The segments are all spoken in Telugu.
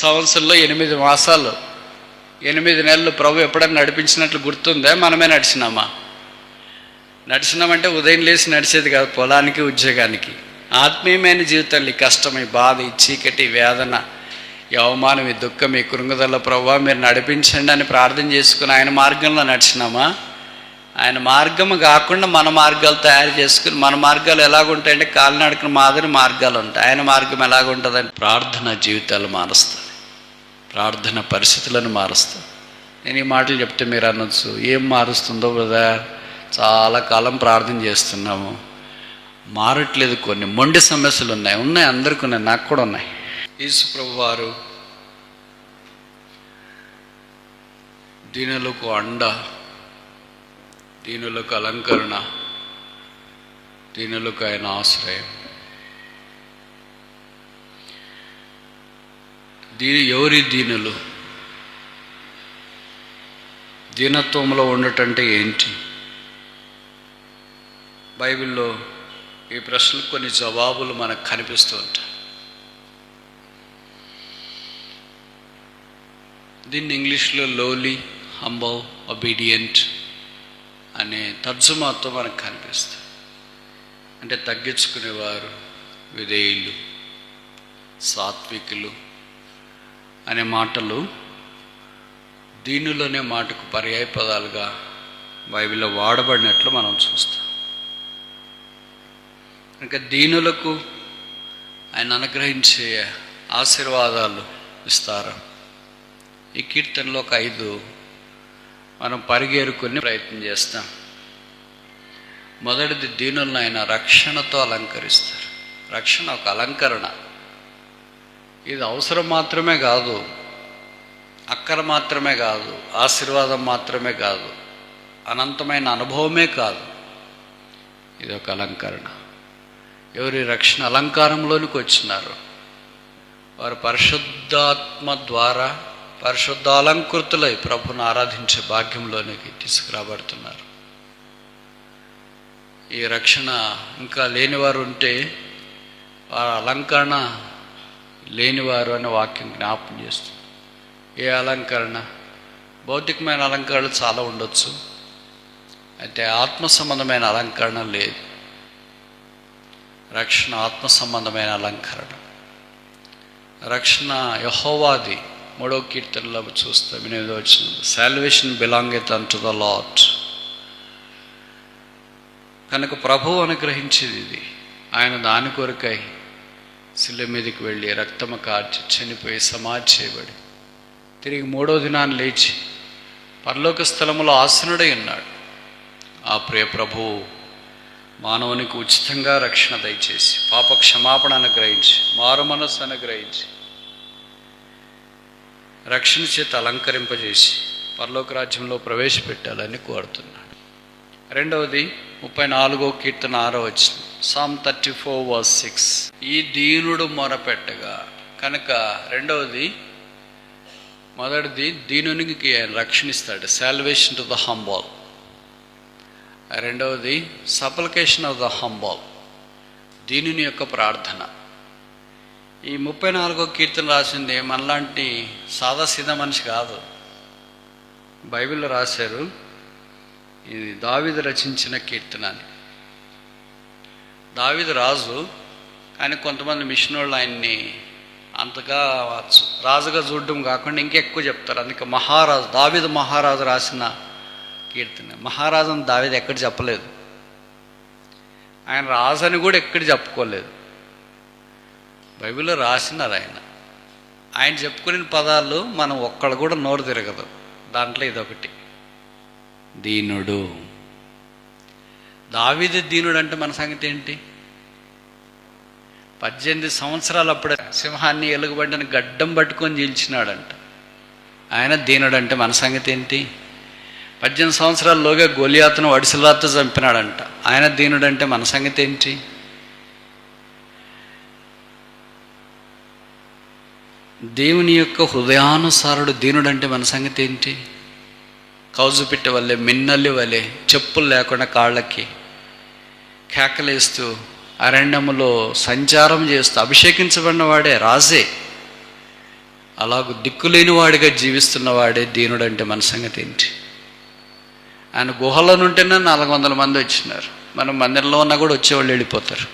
సంవత్సరంలో 8 మాసాలు 8 నెలలు ప్రభు ఎప్పుడైనా నడిపించినట్లు గుర్తుందా? మనమే నడిచినామా? నడిచినామంటే ఉదయం లేచి నడిచేది కాదు, పొలానికి ఉద్యోగానికి. ఆత్మీయమైన జీవితంలో ఈ కష్టం, ఈ బాధ, ఈ చీకటి, వేదన, ఈ అవమానం, ఈ దుఃఖం, ఈ కృంగుదల ప్రభువా మీరు నడిపించండి అని ప్రార్థన చేసుకుని ఆయన మార్గంలో నడిచినామా? ఆయన మార్గము కాకుండా మన మార్గాలు తయారు చేసుకుని, మన మార్గాలు ఎలాగుంటాయంటే కాలినడకన మాదిరి మార్గాలు ఉంటాయి. ఆయన మార్గం ఎలాగుంటుందంటే ప్రార్థన జీవితాలు మారుస్తుంది, ప్రార్థన పరిస్థితులను మారుస్తుంది. నేను ఈ మాటలు చెప్తే మీరు అనొచ్చు, ఏం మారుస్తుందో బ్రదర్, చాలా కాలం ప్రార్థన చేస్తున్నాము మారట్లేదు, కొన్ని మొండి సమస్యలు ఉన్నాయి. అందరికీ ఉన్నాయి, నాకు కూడా ఉన్నాయి. యేసు ప్రభు వారు దీనులకు అండ, దీనులకు అలంకరణ, దీనులకు ఆయన ఆశ్రయం. ఎవరి దీనులు? దీనత్వంలో ఉండటంటే ఏంటి? బైబిల్లో ఈ ప్రశ్నలకు కొన్ని జవాబులు మనకు కనిపిస్తూ ఉంటాయి. దీన్ని ఇంగ్లీష్లో లోలీ, హంబల్, ఒబీడియంట్ అనే తర్జుమాతో మనకు కనిపిస్తుంది. అంటే తగ్గించుకునేవారు, విధేయులు, సాత్వికులు అనే మాటలు దీనులనే మాటకు పర్యాయ పదాలుగా బైబిల్లో వాడబడినట్లు మనం చూస్తాం. ఇంకా దీనులకు ఆయన అనుగ్రహించే ఆశీర్వాదాలు ఇస్తారు. ఈ కీర్తనలో ఒక 5 మనం పరిగేరుకుని ప్రయత్నం చేస్తాం. మొదటిది, దీనులను ఆయన రక్షణతో అలంకరిస్తారు. రక్షణ ఒక అలంకరణ. ఇది అవసరం మాత్రమే కాదు, అక్కర మాత్రమే కాదు, ఆశీర్వాదం మాత్రమే కాదు, అనంతమైన అనుభవమే కాదు, ఇది ఒక అలంకరణ. ఎవరి రక్షణ అలంకారంలోనికి వచ్చినారు వారు పరిశుద్ధాత్మ ద్వారా పరిశుద్ధ అలంకృతులై ప్రభుని ఆరాధించే భాగ్యంలోనికి తీసుకురాబడుతున్నారు. ఈ రక్షణ ఇంకా లేనివారు ఉంటే వారు అలంకరణ లేనివారు అనే వాక్యం జ్ఞాపకం చేస్తుంది. ఏ అలంకరణ? భౌతికమైన అలంకరణలు చాలా ఉండొచ్చు, అయితే ఆత్మ సంబంధమైన అలంకరణ లేదు. రక్షణ ఆత్మ సంబంధమైన అలంకరణ. రక్షణ యెహోవాది. 3వ కీర్తనలో చూస్తాం, 8వ వచనం, సాల్వేషన్ బిలాంగెత్ అంటు ద లార్డ్. కనుక ప్రభువు అనుగ్రహించేది ఇది. ఆయన దాని కొరకై శిలువ మీదకి వెళ్ళి రక్తము కార్చి చనిపోయి సమాధి చేయబడి తిరిగి 3వ దినాన్ని లేచి పరలోక స్థలములో ఆసనుడై ఉన్నాడు. ఆ ప్రియ ప్రభువు మానవునికి ఉచితంగా రక్షణ దయచేసి, పాప క్షమాపణ అనుగ్రహించి, మారు మనస్సు అనుగ్రహించి, రక్షణ చేత అలంకరింపజేసి పరలోక రాజ్యంలో ప్రవేశపెట్టాలని కోరుతున్నాడు. రెండవది 34వ కీర్తన 6వ వచనం, సామ్ 34:6. ఈ దీనుడు మొరపెట్టగా. కనుక రెండవది, మొదటిది దీనునికి రక్షణ ఇస్తాడు, సాల్వేషన్ టు ద హంబల్. రెండవది సప్లికేషన్ ఆఫ్ ద హంబల్, దీనుని యొక్క ప్రార్థన. ఈ 34వ కీర్తన రాసింది మనలాంటి సాదాసీదా మనిషి కాదు. బైబిల్లో రాశారు, ఇది దావీదు రచించిన కీర్తన అని. దావీదు రాజు, కానీ కొంతమంది మిషన్ వాళ్ళు ఆయన్ని అంతగా రాజుగా చూడడం కాకుండా ఇంకెక్కువ చెప్తారు. అందుకే మహారాజు, దావీదు మహారాజు రాసిన కీర్తన. మహారాజుని దావీదు ఎక్కడ చెప్పలేదు, ఆయన రాజని కూడా ఎక్కడ చెప్పుకోలేదు. బైబిల్లో రాసినారు ఆయన చెప్పుకునే పదాలు మనం ఒక్కళ్ళు కూడా నోరు తిరగదు. దాంట్లో ఇదొకటి, దీనుడు. దావీదు దీనుడు అంటే మన సంగతి ఏంటి? 18 సంవత్సరాలు అప్పుడే సింహాన్ని ఎలుగుబంటిని గడ్డం పట్టుకొని చీల్చినాడంట. ఆయన దీనుడు అంటే మన సంగతి ఏంటి? 18 సంవత్సరాల్లోగా గొలియాతును వడిసెలతో చంపినాడంట. ఆయన దీనుడు అంటే మన సంగతి ఏంటి? దేవుని యొక్క హృదయానుసారుడు దీనుడు అంటే మన సంగతి ఏంటి? కౌజుపిట్ట వల్లే, మిన్నల్లి వలె, చెప్పులు లేకుండా కాళ్ళకి కేకలేస్తూ అరణ్యములో సంచారం చేస్తూ అభిషేకించబడిన వాడే, రాజే. అలాగూ దిక్కులేని వాడిగా జీవిస్తున్న వాడే దీనుడు అంటే మన సంగతి ఏంటి? ఆయన గుహలో ఉంటేనే 400 మంది వచ్చినారు. మనం మందిరంలో ఉన్నా కూడా వచ్చేవాళ్ళు వెళ్ళిపోతారు.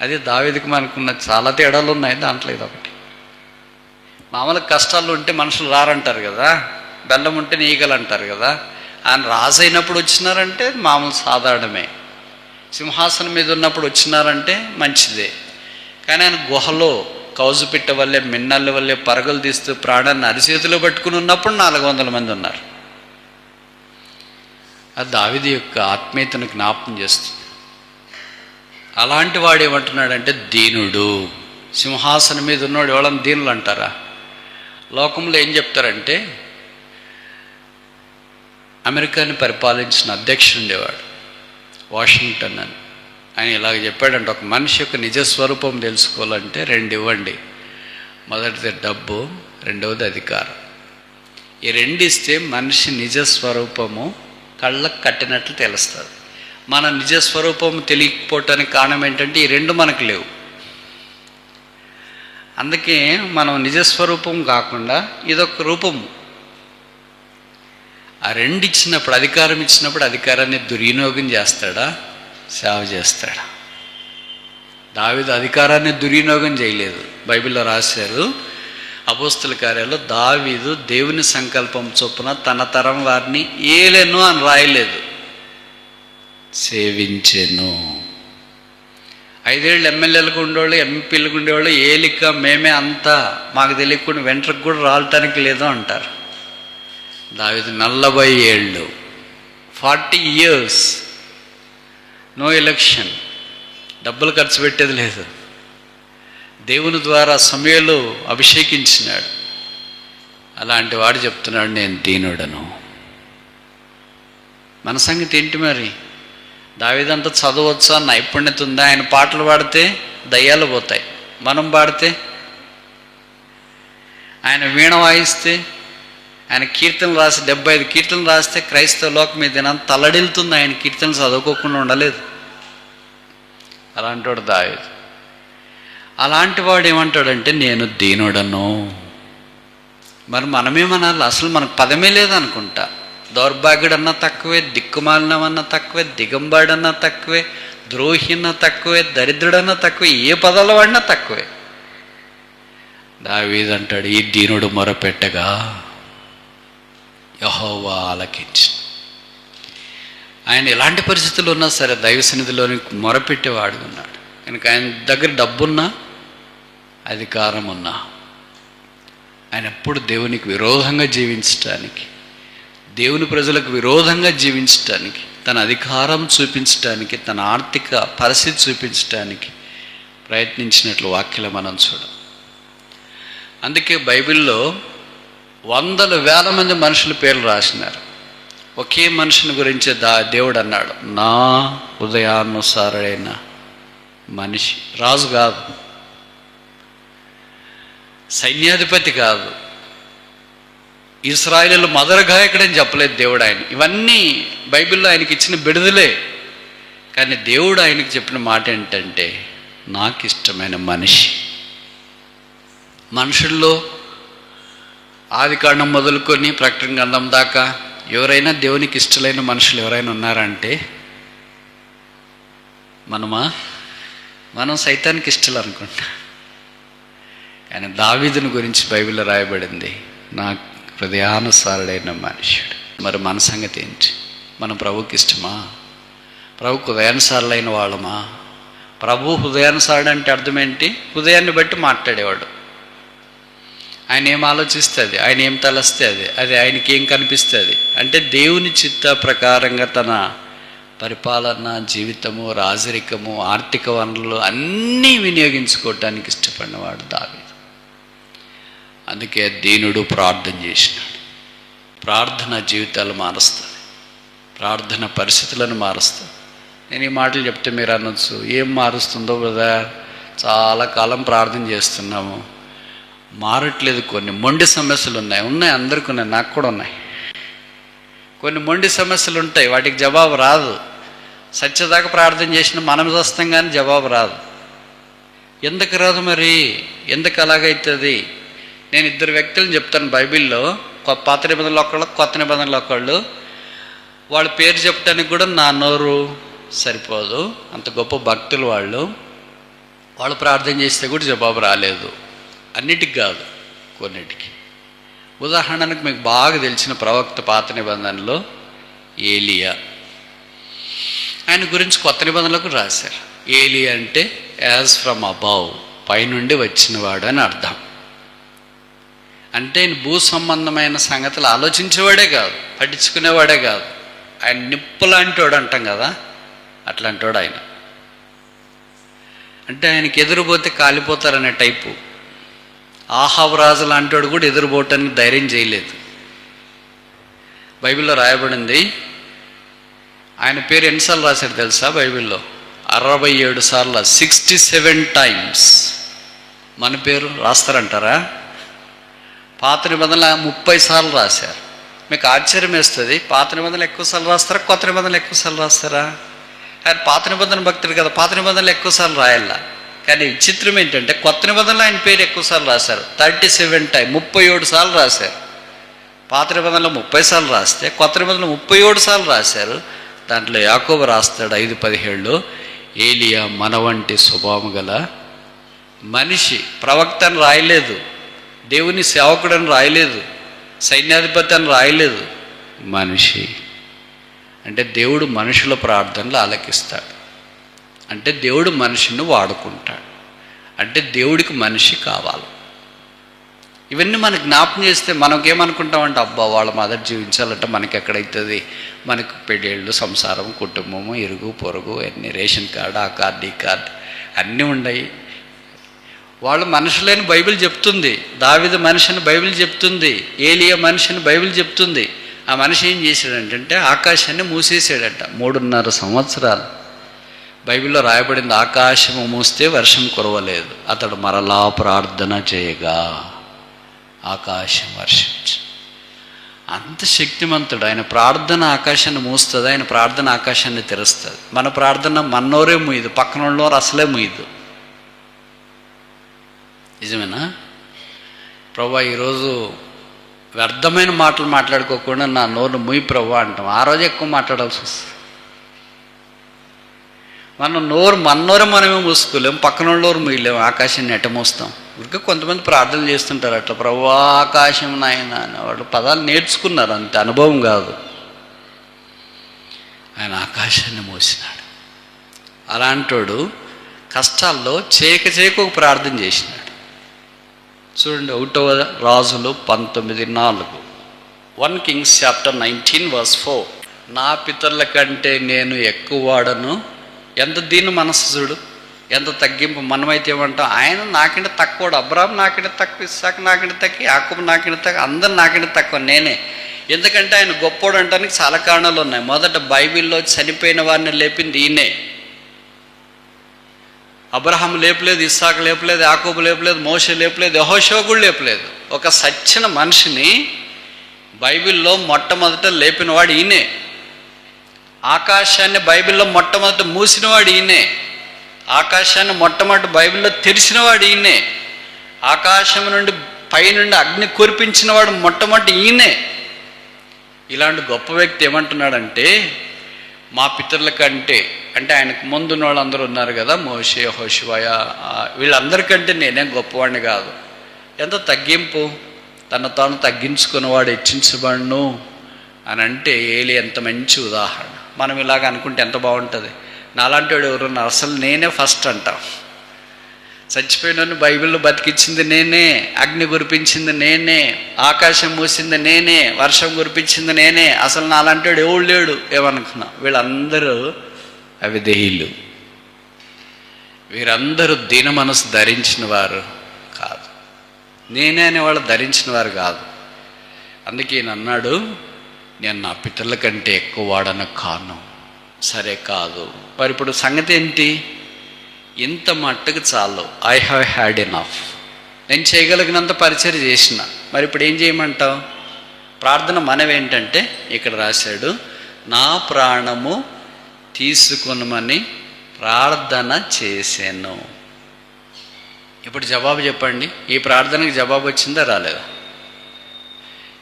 అది దావీదుకి మనకున్న చాలా తేడాలు ఉన్నాయి. దాంట్లో ఇది ఒకటి. మామూలుగా కష్టాలు ఉంటే మనుషులు రారంటారు కదా, బెల్లం ఉంటే ఈగలు అంటారు కదా. ఆయన రాజు అయినప్పుడు వచ్చినారంటే మామూలు సాధారణమే. సింహాసనం మీద ఉన్నప్పుడు వచ్చినారంటే మంచిదే. కానీ ఆయన గుహలో కౌజు పిట్ట వల్లే, మిన్నళ్ళ వల్లే పరుగులు తీస్తూ ప్రాణాన్ని అరిచేతిలో పట్టుకుని ఉన్నప్పుడు 400 మంది ఉన్నారు. అది దావీదు యొక్క ఆత్మీయతను జ్ఞాపకం చేస్తుంది. అలాంటి వాడు ఏమంటున్నాడంటే దీనుడు. సింహాసనం మీద ఉన్నాడు ఎవరన్నా దీనులు అంటారా? లోకంలో ఏం చెప్తారంటే, అమెరికాని పరిపాలించిన అధ్యక్షుడు ఉండేవాడు వాషింగ్టన్ అని. ఆయన ఇలాగ చెప్పాడంటే, ఒక మనిషి యొక్క నిజస్వరూపం తెలుసుకోవాలంటే 2 ఇవ్వండి. మొదటిది డబ్బు, రెండవది అధికారం. ఈ 2 ఇస్తే మనిషి నిజస్వరూపము కళ్ళకు కట్టినట్లు తెలుస్తుంది. మన నిజస్వరూపం తెలియకపోవటానికి కారణం ఏంటంటే ఈ 2 మనకు లేవు. అందుకే మనం నిజస్వరూపం కాకుండా ఇదొక రూపము. ఆ 2 ఇచ్చినప్పుడు, అధికారం ఇచ్చినప్పుడు అధికారాన్ని దుర్వినియోగం చేస్తాడా, సేవ చేస్తాడా? దావీదు అధికారాన్ని దుర్వినియోగం చేయలేదు. బైబిల్లో రాశారు అపోస్తల కార్యాల్లో, దావీదు దేవుని సంకల్పం చొప్పున తన తరం వారిని ఏలెను అని రాయలేదు, సేవించెను. 5 ఏళ్ళు ఎమ్మెల్యేలకు ఉండేవాళ్ళు, ఎంపీలకు ఉండేవాళ్ళు, ఏలిక మేమే అంతా, మాకు తెలియకుండా వెంట్రకు కూడా రాలటానికి లేదు అంటారు. దావీదు 40 ఏళ్ళు, 40 years, నో ఎలక్షన్, డబ్బులు ఖర్చు పెట్టేది లేదు. దేవుని ద్వారా సమూయేలు అభిషేకించినాడు. అలాంటి వాడు చెప్తున్నాడు నేను దీనుడను. మన సంగతి ఏంటి మరి? దావీదంతా చదవచ్చా, నైపుణ్యత ఉందా? ఆయన పాటలు పాడితే దయ్యాలు పోతాయి. మనం పాడితే, ఆయన వీణ వాయిస్తే, ఆయన కీర్తనలు రాసి 75 కీర్తనలు రాస్తే క్రైస్తవ లోకం మీద దినాన్ని తల్లడిల్లుతుంది. ఆయన కీర్తనలు చదువుకోకుండా ఉండలేదు. అలాంటి వాడు దావీదు. అలాంటి వాడు ఏమంటాడంటే నేను దీనుడను. మరి మనమేమనాలి? అసలు మనకు పదమే లేదనుకుంటా. దౌర్భాగ్యుడన్నా తక్కువే, దిక్కుమాలినమన్నా తక్కువే, దిగంబాడన్నా తక్కువే, ద్రోహిన్నా తక్కువే, దరిద్రుడన్నా తక్కువే, ఏ పదాలు వాడినా తక్కువే. దావీదు అంటాడు ఈ దీనుడు మొరపెట్టగా యెహోవా ఆలకించు. ఆయన ఎలాంటి పరిస్థితులు ఉన్నా సరే దైవ సన్నిధిలోని మొరపెట్టేవాడు ఉన్నాడు. కనుక ఆయన దగ్గర డబ్బున్నా, అధికారం ఉన్నా, ఆయన ఎప్పుడు దేవునికి విరోధంగా జీవించటానికి, దేవుని ప్రజలకు విరోధంగా జీవించటానికి, తన అధికారం చూపించటానికి, తన ఆర్థిక పరిస్థితి చూపించటానికి ప్రయత్నించినట్లు వాక్యలో మనం చూడం. అందుకే బైబిల్లో 100,000 మంది మనుషుల పేర్లు రాసినారు. ఒకే మనుషుని గురించి దేవుడు అన్నాడు, నా హృదయానుసారుడైన మనిషి. రాజు కాదు, సైన్యాధిపతి కాదు, ఇశ్రాయేలు మొదటి గాయకుడని చెప్పలేదు దేవుడు ఆయన. ఇవన్నీ బైబిల్లో ఆయనకి ఇచ్చిన బిడుదలే. కానీ దేవుడు ఆయనకి చెప్పిన మాట ఏంటంటే నాకు ఇష్టమైన మనిషి. మనుషుల్లో ఆదికాండం మొదలుకొని ప్రకటన గ్రంథం దాకా ఎవరైనా దేవునికి ఇష్టమైన మనుషులు ఎవరైనా ఉన్నారంటే మనం సైతానికి ఇష్టలు అనుకుంటా. కానీ దావీదుని గురించి బైబిల్లో రాయబడింది నా హృదయానుసారుడైన మనుష్యుడు. మరి మన సంగతి ఏంటి? మనం ప్రభుకి ఇష్టమా? ప్రభుకు హృదయానుసారులైన వాళ్ళమా? ప్రభు హృదయానుసారుడు అంటే అర్థం ఏంటి? హృదయాన్ని బట్టి మాట్లాడేవాడు. ఆయన ఏం ఆలోచిస్తుంది, ఆయన ఏం తలస్తే అది ఆయనకి ఏం కనిపిస్తుంది అంటే దేవుని చిత్త ప్రకారంగా తన పరిపాలన, జీవితము, రాజరికము, ఆర్థిక వనరులు అన్నీ వినియోగించుకోవటానికి ఇష్టపడినవాడు దావీదు. అందుకే దీనుడు ప్రార్థన చేసినాడు. ప్రార్థన జీవితాలు మారుస్తుంది, ప్రార్థన పరిస్థితులను మారుస్తుంది. నేను ఈ మాటలు చెప్తే మీరు అనొచ్చు ఏం మారుస్తుందో బ్రదర్, చాలా కాలం ప్రార్థన చేస్తున్నాము మారట్లేదు. కొన్ని మొండి సమస్యలు ఉన్నాయి, అందరికీ ఉన్నాయి, నాకు కూడా ఉన్నాయి. కొన్ని మొండి సమస్యలు ఉంటాయి, వాటికి జవాబు రాదు. సత్యదాకా ప్రార్థన చేసిన మనం వస్తాం కానీ జవాబు రాదు. ఎందుకు రాదు మరి? ఎందుకు అలాగైతుంది? నేను ఇద్దరు వ్యక్తులను చెప్తాను బైబిల్లో, పాత నిబంధనలు ఒకళ్ళు, కొత్త నిబంధనలు ఒకళ్ళు. వాళ్ళ పేరు చెప్పడానికి కూడా నా నోరు సరిపోదు, అంత గొప్ప భక్తులు వాళ్ళు. వాళ్ళు ప్రార్థన చేస్తే కూడా జవాబు రాలేదు. అన్నిటికి కాదు, కొన్నిటికి. ఉదాహరణకు మీకు బాగా తెలిసిన ప్రవక్త పాత నిబంధనలో ఏలియా. ఆయన గురించి కొత్త నిబంధనలకు రాశారు. ఏలియా అంటే యాజ్ ఫ్రమ్ అబౌవ్, పైనుండి వచ్చినవాడు అని అర్థం. అంటే ఆయన భూ సంబంధమైన సంగతులు ఆలోచించేవాడే కాదు, పట్టించుకునేవాడే కాదు. ఆయన నిప్పు లాంటి వాడు అంటాం కదా, అట్లాంటి వాడు ఆయన. అంటే ఆయనకి ఎదురుపోతే కాలిపోతారనే టైపు. ఆహాబు రాజు లాంటి వాడు కూడా ఎదురుపోవటానికి ధైర్యం చేయలేదు. బైబిల్లో రాయబడింది. ఆయన పేరు ఎన్నిసార్లు రాశాడు తెలుసా బైబిల్లో? 67 సార్లు, 67 టైమ్స్ మన పేరు రాస్తారంటారా? పాత నిబంధనలు 30 సార్లు రాశారు. మీకు ఆశ్చర్యం వేస్తుంది, పాత నిబంధనలు ఎక్కువసార్లు రాస్తారా, కొత్త నిబంధనలు ఎక్కువసార్లు రాస్తారా? ఆయన పాత నిబంధన భక్తుడు కదా, పాత నిబంధనలు ఎక్కువసార్లు రాయాల. కానీ విచిత్రం ఏంటంటే కొత్త నిబంధనలు ఆయన పేరు ఎక్కువసార్లు రాశారు. 37 టైం, 37 సార్లు రాశారు. పాత నిబంధనలు 30 సార్లు రాస్తే కొత్త నిబంధనలు 37 సార్లు రాశారు. దాంట్లో యాకోబు రాస్తాడు 5:17, ఏలియా మన వంటి స్వభావం గల మనిషి. ప్రవక్త అని రాయలేదు, దేవుని సేవకుడు అని రాయలేదు, సైన్యాధిపతి అని రాయలేదు, మనిషి. అంటే దేవుడు మనుషుల ప్రార్థనలు ఆలకిస్తాడు. అంటే దేవుడు మనిషిని వాడుకుంటాడు. అంటే దేవుడికి మనిషి కావాలి. ఇవన్నీ మనకు జ్ఞాపకం చేస్తే మనకేమనుకుంటామంటే, అబ్బా వాళ్ళ మదర్ జీవించాలంటే మనకి ఎక్కడైతుంది, మనకు పెళ్ళిళ్ళు, సంసారం, కుటుంబము, ఇరుగు పొరుగు, అన్ని రేషన్ కార్డు, ఆ కార్డు, ఈ కార్డు అన్నీ ఉన్నాయి. వాళ్ళు మనుషులని బైబిల్ చెప్తుంది. దావీదు మనిషిని బైబిల్ చెప్తుంది. ఏలియా మనిషిని బైబిల్ చెప్తుంది. ఆ మనిషి ఏం చేశాడంటే ఆకాశాన్ని మూసేసాడంట 3.5 సంవత్సరాలు. బైబిల్లో రాయబడింది, ఆకాశము మూస్తే వర్షం కురవలేదు. అతడు మరలా ప్రార్థన చేయగా ఆకాశం వర్షించు. అంత శక్తిమంతుడు ఆయన. ప్రార్థన ఆకాశాన్ని మూస్తుంది, ఆయన ప్రార్థన ఆకాశాన్ని తెరుస్తుంది. మన ప్రార్థన మన్నోరే ముయ్యదు, పక్కన ఉన్నోరు అసలే ముయ్యదు. నిజమేనా? ప్రభా ఈరోజు వ్యర్థమైన మాటలు మాట్లాడుకోకుండా నా నోరు ముయ్యి ప్రభా అంటాం. ఆ రోజు ఎక్కువ మాట్లాడాల్సి వస్తుంది. మన్నోరే మనమే మూసుకోలేము, పక్కన వాళ్ళోరు ముయ్యలేము. ఆకాశాన్ని ఎట్ట మోస్తాం? ఇంకా కొంతమంది ప్రార్థనలు చేస్తుంటారు అట్లా, ప్రభా ఆకాశం నాయన అని. వాళ్ళు పదాలు నేర్చుకున్నారు, అంతే, అనుభవం కాదు. ఆయన ఆకాశాన్ని మోసినాడు. అలాంటోడు కష్టాల్లో చేయక ఒక ప్రార్థన చేసినాడు. చూడండి 1వ రాజులు 19:4, 1 Kings chapter 19:4. నా పితరుల కంటే నేను ఎక్కువ వాడను. ఎంత దీన మనసు చూడు, ఎంత తగ్గింపు. మనమైతే ఏమంటాం, ఆయన నాకంటే తక్కువడు, అబ్రాహాం నాకంటే తక్కువ, ఇస్సాకు నాకంటే తక్కువ, యాకోబు నాకంటే తక్కువ, అందరు నాకంటే తక్కువ, నేనే. ఎందుకంటే ఆయన గొప్పోడు అంటానికి చాలా కారణాలు ఉన్నాయి. మొదట బైబిల్లో చనిపోయిన వారిని లేపింది ఈయనే. అబ్రహాం లేపలేదు, ఇస్సాకు లేపలేదు, యాకోబు లేపలేదు, మోషే లేపలేదు, యెహోషువ కూడా లేపలేదు. ఒక సచ్చిన మనిషిని బైబిల్లో మొట్టమొదట లేపినవాడు ఈయనే. ఆకాశాన్ని బైబిల్లో మొట్టమొదట మూసినవాడు ఈయనే. ఆకాశాన్ని మొట్టమొదటి బైబిల్లో తెరిచినవాడు ఈయనే. ఆకాశం నుండి పైనుండి అగ్ని కురిపించినవాడు మొట్టమొదటి ఈయనే. ఇలాంటి గొప్ప వ్యక్తి ఏమంటున్నాడంటే, మా పితరుల కంటే, అంటే ఆయనకు ముందున్న వాళ్ళందరూ ఉన్నారు కదా, మోషే, యెహోషువ, వీళ్ళందరికంటే నేనేం గొప్పవాడిని కాదు. ఎంత తగ్గింపు, తను తాను తగ్గించుకున్నవాడు హెచ్చించబడును అని అంటే ఏలి ఎంత మంచి ఉదాహరణ. మనం ఇలాగ అనుకుంటే ఎంత బాగుంటుంది. నాలాంటి వాడు ఎవరున్నారు? అసలు నేనే ఫస్ట్ అంటాం. చచ్చిపోయిన బైబిల్లో బతికించింది నేనే, అగ్ని కురిపించింది నేనే, ఆకాశం మూసింది నేనే, వర్షం కురిపించింది నేనే. అసలు నాలాంటి వాడు ఎవడు లేడు ఏమనుకున్నా. వీళ్ళందరూ అవిధేయులు. వీరందరూ దీన మనసు ధరించిన వారు కాదు, నేనే అనేవాళ్ళు ధరించిన వారు కాదు. అందుకే ఈయన అన్నాడు, నేను నా పితరుల కంటే ఎక్కువ వాడను కాను. సరే కాదు, మరి ఇప్పుడు సంగతి ఏంటి? ఇంత మట్టుకు చాలు, ఐ హ్యావ్ హ్యాడ్ ఎనఫ్. నేను చేయగలిగినంత పరిచయం చేసిన. మరి ఇప్పుడు ఏం చేయమంటావు? ప్రార్థన మనమేంటంటే ఇక్కడ రాశాడు, నా ప్రాణము తీసుకునమని ప్రార్థన చేశాను. ఇప్పుడు జవాబు చెప్పండి, ఈ ప్రార్థనకి జవాబు వచ్చిందా రాలేదా?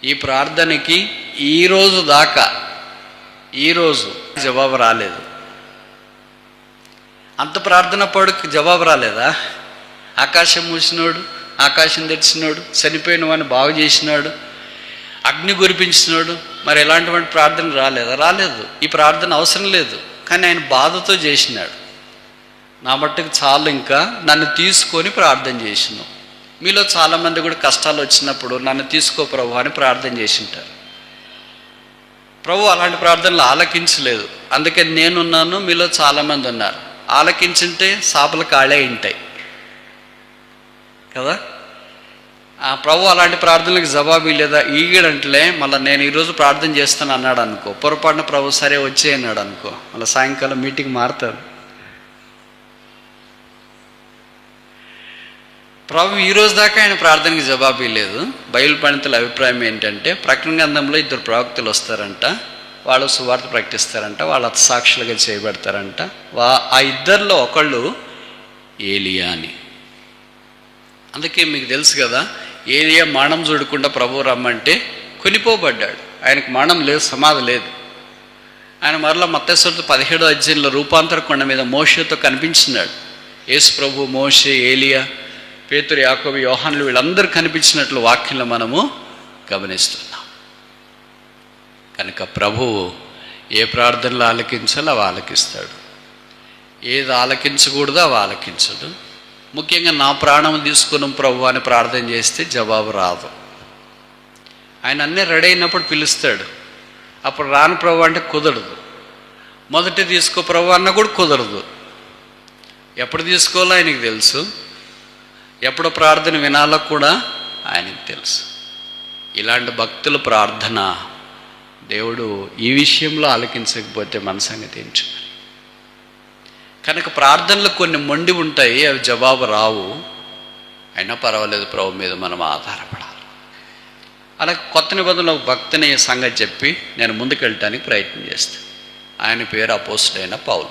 ఈ ప్రార్థనకి ఈరోజు దాకా జవాబు రాలేదు. అంత ప్రార్థన పడుకు జవాబు రాలేదా? ఆకాశం మూసినోడు, ఆకాశం తెచ్చినోడు, చనిపోయిన వాడిని బాగు చేసినాడు, అగ్ని కురిపించినాడు, మరి ఎలాంటి ప్రార్థన రాలేదా? రాలేదు. ఈ ప్రార్థన అవసరం లేదు, కానీ ఆయన బాధతో చేసినాడు. నా మట్టుకు చాలు, ఇంకా నన్ను తీసుకొని ప్రార్థన చేసినావు. మీలో చాలామంది కూడా కష్టాలు వచ్చినప్పుడు నన్ను తీసుకో ప్రభు అని ప్రార్థన చేసి ఉంటారు. ప్రభు అలాంటి ప్రార్థనలు ఆలకించలేదు. అందుకే నేనున్నాను, మీలో చాలామంది ఉన్నారు. ఆలకించుంటే సాపలు కాళ్ళే ఉంటాయి కదా. ఆ ప్రభు అలాంటి ప్రార్థనలకు జవాబు లేదా ఈగడంటలే. మళ్ళీ నేను ఈరోజు ప్రార్థన చేస్తాను అన్నాడు అనుకో, పొరపాటున ప్రభు సరే వచ్చే అన్నాడు అనుకో, మళ్ళీ సాయంకాలం మీటింగ్ మారుతారు. ప్రభు ఈరోజు దాకా ఆయన ప్రార్థనకి జవాబు లేదు. బైబిల్ పండితుల అభిప్రాయం ఏంటంటే, ప్రకటన గ్రంథంలో 2 ప్రవక్తలు వస్తారంట, వాళ్ళు సువార్త ప్రకటిస్తారంట, వాళ్ళు హతసాక్షులుగా చేయబడతారంట. ఆ ఇద్దరిలో ఒకళ్ళు ఏలియా అని. అందుకే మీకు తెలుసు కదా, ఏలియా మరణం చూడకుండా ప్రభు రమ్మంటే కొనిపోబడ్డాడు. ఆయనకు మరణం లేదు, సమాధి లేదు. ఆయన మరలా మత్తయి సువార్త 17వ అధ్యాయంలో రూపాంతర కొండ మీద మోషేతో కనిపించినాడు. యేసు ప్రభు, మోషే, ఏలియా, పేతురు, యాకోబు, యోహానులు వీళ్ళందరూ కనిపించినట్లు వాక్యంలో మనము గమనిస్తున్నాం. కనుక ప్రభువు ఏ ప్రార్థనలు ఆలకించాలో అవి ఆలకిస్తాడు, ఏది ఆలకించకూడదో అవి ఆలకించడు. ముఖ్యంగా నా ప్రాణం తీసుకుని ప్రభు అని ప్రార్థన చేస్తే జవాబు రాదు. ఆయన అన్నీ రెడీ అయినప్పుడు పిలుస్తాడు, అప్పుడు రాను ప్రభు అంటే కుదరదు. మొదట తీసుకో ప్రభు అన్న కూడా కుదరదు. ఎప్పుడు తీసుకోవాలో ఆయనకు తెలుసు, ఎప్పుడు ప్రార్థన వినాలో కూడా ఆయనకు తెలుసు. ఇలాంటి భక్తుల ప్రార్థన దేవుడు ఈ విషయంలో ఆలకించకపోతే మన సంగతి ఏం చేయాలి? కనుక ప్రార్థనలు కొన్ని మొండి ఉంటాయి, అవి జవాబు రావు. అయినా పర్వాలేదు, ప్రభు మీద మనం ఆధారపడాలి. అలాగే కొత్త నిబంధనలో భక్తుని సంగతి చెప్పి నేను ముందుకెళ్ళటానికి ప్రయత్నం చేస్తాను. ఆయన పేరు అపోస్తలుడైన పౌలు.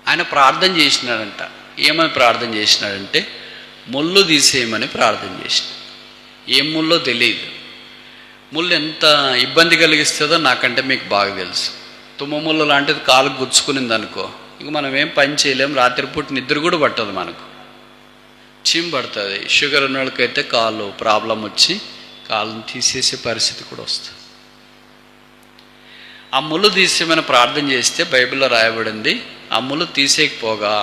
ఆయన ప్రార్థన చేసినాడంట. ఏమని ప్రార్థన చేసినాడంటే, ముళ్ళు తీసేయమని ప్రార్థన చేసినాడు. ఏం ముళ్ళో తెలియదు. ముళ్ళు ఎంత ఇబ్బంది కలిగిస్తుందో నాకంటే మీకు బాగా తెలుసు. తుమ్మ ముళ్ళు లాంటిది కాలుకు గుచ్చుకునింది అనుకో, ఇంక మనం ఏం పని చేయలేం. రాత్రిపూట నిద్ర కూడా పట్టదు, మనకు చీమ పడుతుంది. షుగర్ ఉన్న వాళ్ళకైతే కాలు ప్రాబ్లం వచ్చి కాలుని తీసేసే పరిస్థితి కూడా వస్తుంది. ఆ ముళ్ళు తీసేయమని ప్రార్థన చేస్తే బైబిల్లో రాయబడింది, ఆ ముళ్ళు తీసేయకపోగా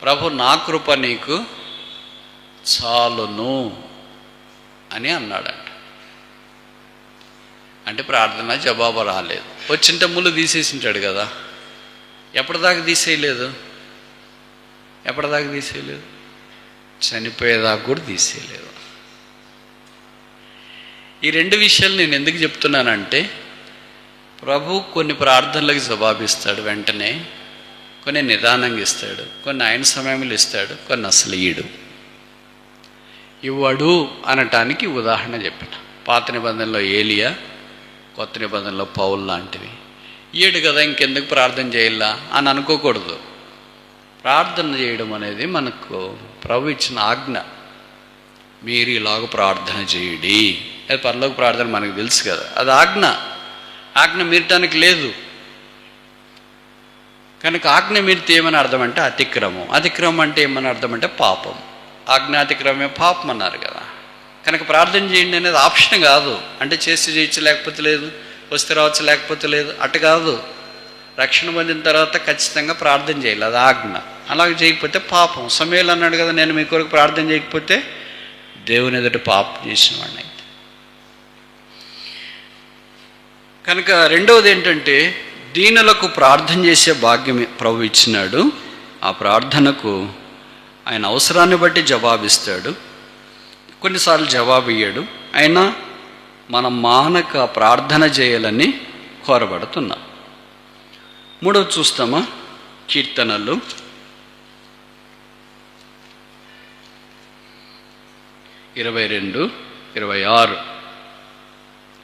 ప్రభు నా కృప నీకు చాలును అని అన్నాడంట. అంటే ప్రార్థన జవాబు రాలేదు. వచ్చింటే ముళ్ళు తీసేసింటాడు కదా. ఎప్పటిదాకా తీసేయలేదు? చనిపోయేదాకా కూడా తీసేయలేదు. ఈ 2 విషయాలు నేను ఎందుకు చెప్తున్నానంటే, ప్రభు కొన్ని ప్రార్థనలకు జవాబిస్తాడు వెంటనే, కొన్ని నిదానంగా ఇస్తాడు, కొన్ని ఆయన సమయంలో ఇస్తాడు, కొన్ని అసలు ఇవ్వడు అనటానికి ఉదాహరణ చెప్పిన. పాత నిబంధనలో ఏలియా, కొత్త నిబంధనలో పౌలు లాంటివి. ఈడు కదా ఇంకెందుకు ప్రార్థన చేయాలా అని అనుకోకూడదు. ప్రార్థన చేయడం అనేది మనకు ప్రభు ఇచ్చిన ఆజ్ఞ. మీరు ఇలాగ ప్రార్థన చేయడి, అది పరలోక ప్రార్థన మనకు తెలుసు కదా, అది ఆజ్ఞ మీరటానికి లేదు. కనుక ఆజ్ఞ మీరితే ఏమని అర్థం అంటే అతిక్రమం అంటే ఏమని అర్థం అంటే పాపం. ఆజ్ఞాతిక్రమే పాపం అన్నారు కదా. కనుక ప్రార్థన చేయండి అనేది ఆప్షన్ కాదు. అంటే చేసి చేయొచ్చు, లేకపోతే లేదు, వస్తే రావచ్చు, లేకపోతే లేదు, అటు కాదు. రక్షణ పొందిన తర్వాత ఖచ్చితంగా ప్రార్థన చేయాలి, అది ఆజ్ఞ. అలాగే చేయకపోతే పాపం. సమయాలు అన్నాడు కదా, నేను మీ కొరకు ప్రార్థన చేయకపోతే దేవుని ఎదుట పాపం చేసిన వాడిని. కనుక రెండవది ఏంటంటే, దీనులకు ప్రార్థన చేసే భాగ్యం ప్రభు ఇచ్చినాడు. ఆ ప్రార్థనకు ఆయన అవసరాన్ని బట్టి జవాబిస్తాడు, కొన్నిసార్లు జవాబు ఇయ్యాడు. అయినా మనం మానక ప్రార్థన చేయాలని కోరబడుతున్నాం. 3వది చూస్తామా? కీర్తనలు 22:26.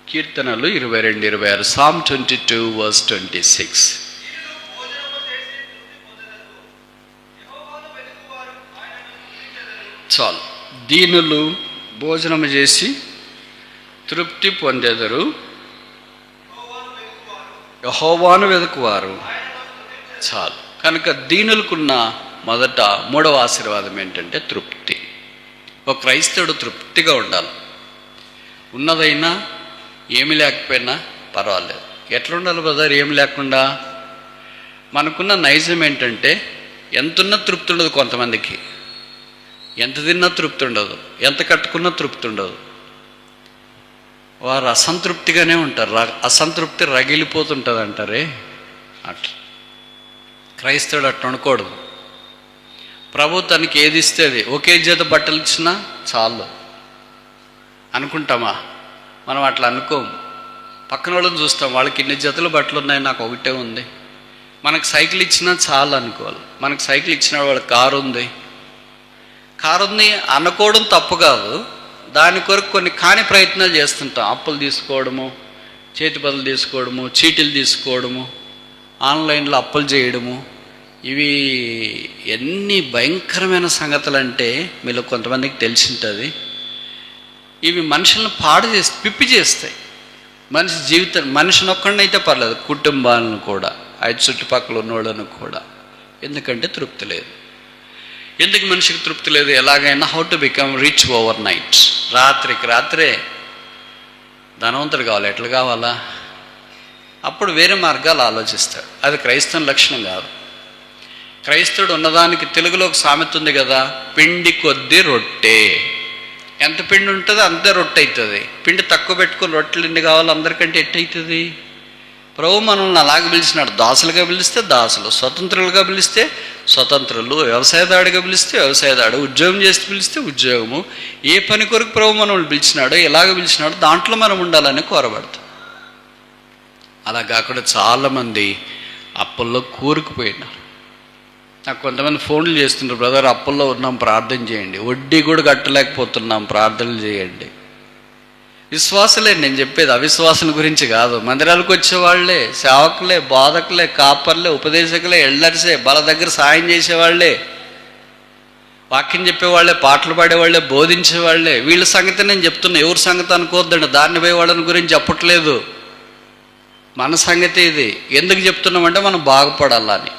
కీర్తనలు 22:26. Psalm 22:26. చాలు. దీనులు భోజనము చేసి తృప్తి పొందెదరు, యెహోవాను వెదుకువారు. చాలు. కనుక దీనులకున్న మొదట మూడవ ఆశీర్వాదం ఏంటంటే తృప్తి. ఒక క్రైస్తవుడు తృప్తిగా ఉండాలి. ఉన్నదైనా ఏమి లేకపోయినా పర్వాలేదు. ఎట్లా ఉండాలి బ్రదర్ ఏమి లేకుండా? మనకున్న నైజం ఏంటంటే ఎంతున్నా తృప్తి ఉండదు. కొంతమందికి ఎంత తిన్నా తృప్తి ఉండదు, ఎంత కట్టుకున్నా తృప్తి ఉండదు. వారు అసంతృప్తిగానే ఉంటారు. అసంతృప్తి రగిలిపోతుంటుంది అంటారే అట్లా. క్రైస్తవుడు అట్లా ఉండకూడదు. ప్రభు తనకి ఏది ఇస్తే అది, ఒకే జత బట్టలు ఇచ్చినా చాలు అనుకుంటామా? మనం అట్లా అనుకోం. పక్కన వాళ్ళని చూస్తాం, వాళ్ళకి ఇన్ని జతలు బట్టలు ఉన్నాయి, నాకు ఒకటే ఉంది. మనకు సైకిల్ ఇచ్చినా చాలు అనుకోవాలి. మనకు సైకిల్ ఇచ్చిన వాళ్ళకి కారు ఉంది అనుకోవడం తప్పు కాదు. దాని కొరకు కొన్ని కాని ప్రయత్నాలు చేస్తుంటాం. అప్పులు తీసుకోవడము, చేతి బదులు తీసుకోవడము, చీటీలు తీసుకోవడము, ఆన్లైన్లో అప్పులు చేయడము, ఇవి ఎన్ని భయంకరమైన సంగతులు అంటే మీలో కొంతమందికి తెలిసి ఉంటుంది. ఇవి మనుషులను పాడు చేసి పిప్పి చేస్తాయి. మనిషి జీవితం, మనిషిని ఒక్కడినైతే పర్లేదు, కుటుంబాలను కూడా, ఐదు చుట్టుపక్కల ఉన్నోళ్ళను కూడా. ఎందుకంటే తృప్తి లేదు. ఎందుకు మనిషికి తృప్తి లేదు? ఎలాగైనా how to become rich over night. రాత్రికి రాత్రే ధనవంతుడు కావాలి. ఎట్లా కావాలా? అప్పుడు వేరే మార్గాలు ఆలోచిస్తాడు. అది క్రైస్తవ లక్షణం కాదు. క్రైస్తవుడు ఉన్నదానికి తెలుగులో ఒక సామెత ఉంది కదా, పిండి కొద్ది రొట్టె. ఎంత పిండి ఉంటుందో అంతే రొట్టె అవుతుంది. పిండి తక్కువ పెట్టుకొని రొట్టెలు ఎన్ని కావాలి అందరికంటే ఎట్టవుతుంది? ప్రభు మనల్ని అలాగే పిలిచినాడు. దాసులుగా పిలిస్తే దాసులు, స్వతంత్రులుగా పిలిస్తే స్వతంత్రులు, వ్యవసాయదాడిగా పిలిస్తే వ్యవసాయదాడు, ఉద్యోగం చేసి పిలిస్తే ఉద్యోగము. ఏ పని కొరకు ప్రభు మనల్ని పిలిచినాడో, ఎలాగ పిలిచినాడో దాంట్లో మనం ఉండాలని కోరబడతాం. అలా కాకుండా చాలామంది అప్పుల్లో కూరుకుపోయినారు. నాకు కొంతమంది ఫోన్లు చేస్తుంటారు, బ్రదర్ అప్పుల్లో ఉన్నాం ప్రార్థన చేయండి, వడ్డీ కూడా కట్టలేకపోతున్నాం ప్రార్థనలు చేయండి. విశ్వాసులే నేను చెప్పేది, అవిశ్వాసం గురించి కాదు. మందిరాలకు వచ్చేవాళ్లే, సేవకులే, బోధకులే, కాపర్లే, ఉపదేశకులే, ఎల్డర్సే, వాళ్ళ దగ్గర సాయం చేసేవాళ్లే, వాక్యం చెప్పేవాళ్లే, పాటలు పాడేవాళ్లే, బోధించేవాళ్లే. వీళ్ళ సంగతి నేను చెప్తున్నా. ఎవరి సంగతి అనుకోవద్దండి. దాన్ని పోయి వాళ్ళని గురించి చెప్పట్లేదు. మన సంగతి ఇది. ఎందుకు చెప్తున్నామంటే మనం బాగుపడాలని.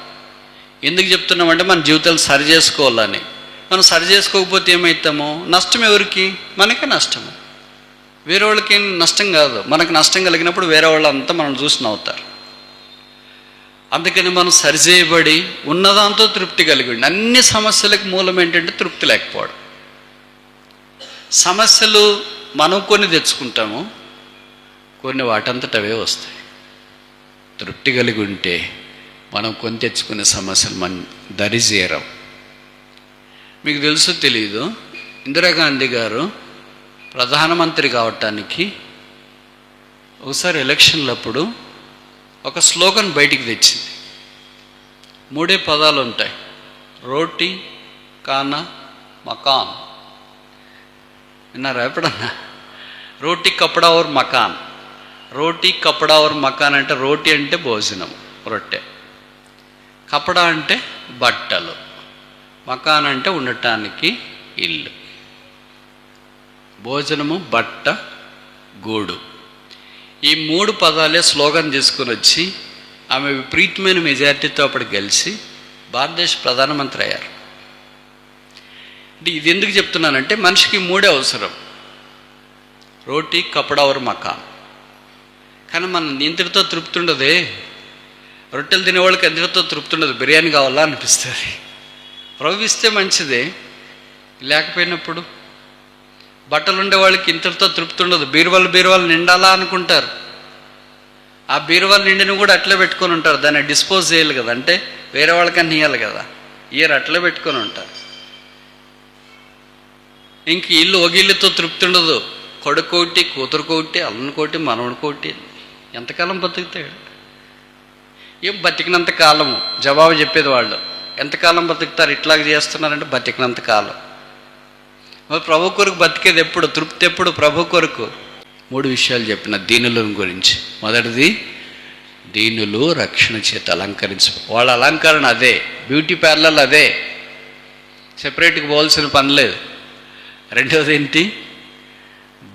ఎందుకు చెప్తున్నామంటే మన జీవితాలు సరి చేసుకోవాలని. మనం సరి చేసుకోకపోతే ఏమవుతామో? నష్టం ఎవరికి? మనకే నష్టము. వేరే వాళ్ళకి ఏం నష్టం కాదు. మనకు నష్టం కలిగినప్పుడు వేరే వాళ్ళంతా మనం చూసి నవ్వుతారు. అందుకని మనం సరిచేయబడి ఉన్నదాంతో తృప్తి కలిగి ఉండి. అన్ని సమస్యలకు మూలం ఏంటంటే తృప్తి లేకపోవడం. సమస్యలు మనం కొన్ని తెచ్చుకుంటాము, కొన్ని వాటంతటవే వస్తాయి. తృప్తి కలిగి ఉంటే మనం కొని తెచ్చుకునే సమస్యలు మనం దరిచేరం. మీకు తెలుసో తెలీదు, ఇందిరాగాంధీ గారు ప్రధానమంత్రి కావటానికి ఒకసారి ఎలక్షన్లప్పుడు ఒక స్లోగన్ బయటికి తెచ్చింది. 3 పదాలు ఉంటాయి, రోటీ కానా మకాన్. విన్నారా ఎప్పుడన్నా? రోటీ కపడా ఔర్ మకాన్. రోటీ కపడా ఔర్ మకాన్ అంటే రోటీ అంటే భోజనం, రొట్టె. కపడా అంటే బట్టలు, మకాన్ అంటే ఉండటానికి ఇల్లు. భోజనము, బట్ట, గూడు. ఈ 3 పదాలే స్లోగన్ తీసుకుని వచ్చి ఆమె విపరీతమైన మెజార్టీతో అప్పుడు గెలిచి భారతదేశ ప్రధానమంత్రి అయ్యారు. అంటే ఇది ఎందుకు చెప్తున్నానంటే మనిషికి 3 అవసరం, రోటీ, కపడా ఔర్ మకాన్. కానీ మన ఇంతటితో తృప్తి ఉండదే. రొట్టెలు తినేవాళ్ళకి ఎంతటితో తృప్తి ఉండదు, బిర్యానీ కావాలా అనిపిస్తుంది. ప్రభు ఇస్తే మంచిదే, లేకపోయినప్పుడు. బట్టలు ఉండే వాళ్ళకి ఇంతటితో తృప్తి ఉండదు, బీరువాలు నిండాలా అనుకుంటారు. ఆ బీరువాలు నిండిని కూడా అట్లే పెట్టుకొని ఉంటారు. దాన్ని డిస్పోజ్ చేయాలి కదా, అంటే వేరే వాళ్ళకన్నా ఇవ్వాలి కదా, ఇయర్ అట్లే పెట్టుకొని ఉంటారు. ఇంక ఇల్లు ఒక ఇల్లుతో తృప్తి ఉండదు. కొడుకోటి, కూతురుకోటి, అల్లునికోటి, మనవడికోటి. ఎంతకాలం బతుకుతాడు? ఏం బతికినంత కాలము జవాబు చెప్పేది వాళ్ళు. ఎంతకాలం బతుకుతారు ఇట్లాగ చేస్తున్నారంటే బతికినంత కాలం. మరి ప్రభు కొరకు బతికేది ఎప్పుడు? తృప్తి ఎప్పుడు? ప్రభు కొరకు. 3 విషయాలు చెప్పిన దీనుల గురించి. మొదటిది, దీనులు రక్షణ చేత అలంకరించు. వాళ్ళ అలంకరణ అదే, బ్యూటీ పార్లర్ అదే, సెపరేట్గా పోవాల్సిన పని లేదు. రెండవది ఏంటి?